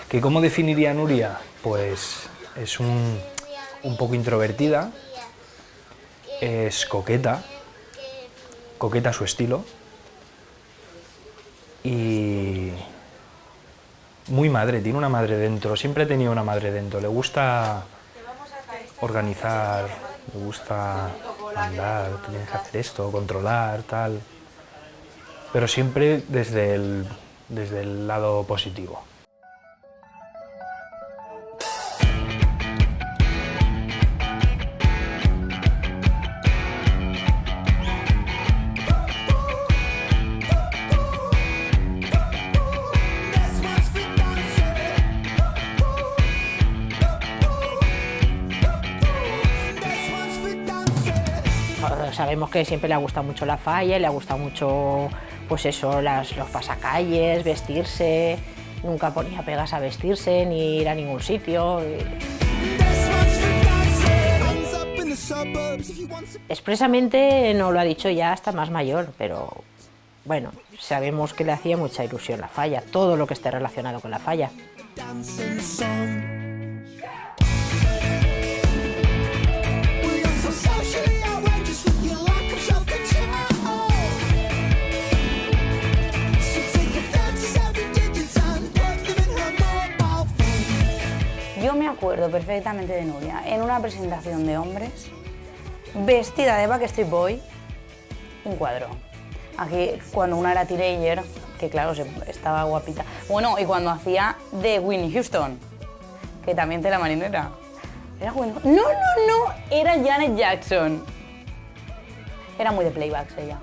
¿Que cómo definiría a Nuria? Pues es un poco introvertida, es coqueta a su estilo y muy madre, tiene una madre dentro, siempre ha tenido una madre dentro, le gusta organizar, le gusta mandar, tú tienes que hacer esto, controlar, tal, pero siempre desde el lado positivo. Sabemos que siempre le ha gustado mucho la falla, le ha gustado mucho, pues eso, los pasacalles, vestirse, nunca ponía pegas a vestirse ni ir a ningún sitio. Expresamente no lo ha dicho ya hasta más mayor, pero bueno, sabemos que le hacía mucha ilusión la falla, todo lo que esté relacionado con la falla. Yo me acuerdo perfectamente de Nuria en una presentación de hombres, vestida de Backstreet Boy, un cuadro. Aquí, cuando una era teenager, que claro, estaba guapita. Bueno, y cuando hacía de Whitney Houston, que también te la marinera. ¿Era Whitney Houston? No, era Janet Jackson. Era muy de playbacks ella.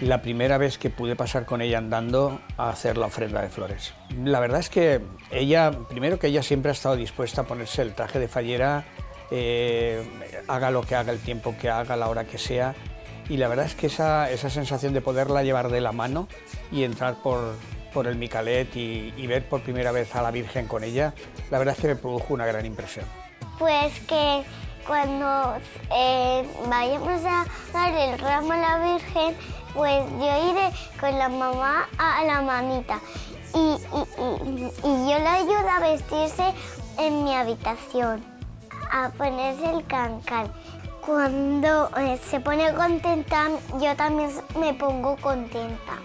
La primera vez que pude pasar con ella andando a hacer la ofrenda de flores. La verdad es que ella, primero que ella siempre ha estado dispuesta a ponerse el traje de fallera, haga lo que haga, el tiempo que haga, la hora que sea, y la verdad es que esa sensación de poderla llevar de la mano y entrar por el Micalet y ver por primera vez a la Virgen con ella, la verdad es que me produjo una gran impresión. Pues que cuando vayamos a darle el ramo a la Virgen, pues yo iré con la mamá a la mamita y yo la ayudo a vestirse en mi habitación, a ponerse el cancán. Cuando se pone contenta, yo también me pongo contenta.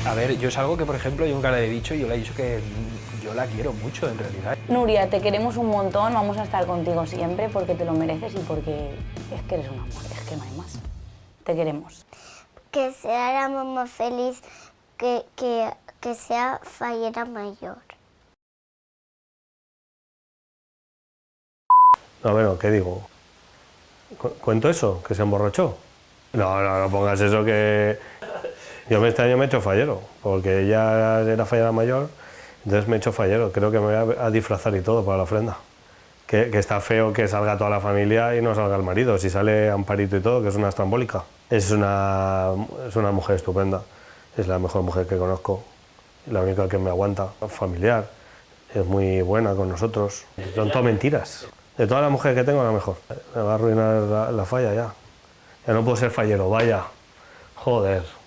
A ver, yo es algo que, por ejemplo, yo nunca le he dicho y yo le he dicho que yo la quiero mucho, en realidad. Nuria, te queremos un montón, vamos a estar contigo siempre porque te lo mereces y porque es que eres un amor, es que no hay más. Te queremos. Que sea la mamá feliz, que sea fallera mayor. No, bueno, ¿qué digo? ¿Cuento eso? ¿Que se emborrachó? No pongas eso que... Yo este año me he hecho fallero, porque ella era fallera mayor, entonces me he hecho fallero. Creo que me voy a disfrazar y todo para la ofrenda. Que está feo que salga toda la familia y no salga el marido. Si sale Amparito y todo, que es una estrambólica. Es una mujer estupenda, es la mejor mujer que conozco, la única que me aguanta, familiar, es muy buena con nosotros. Son todo mentiras. De todas las mujeres que tengo, la mejor. Me va a arruinar la falla ya. Ya no puedo ser fallero, vaya. Joder.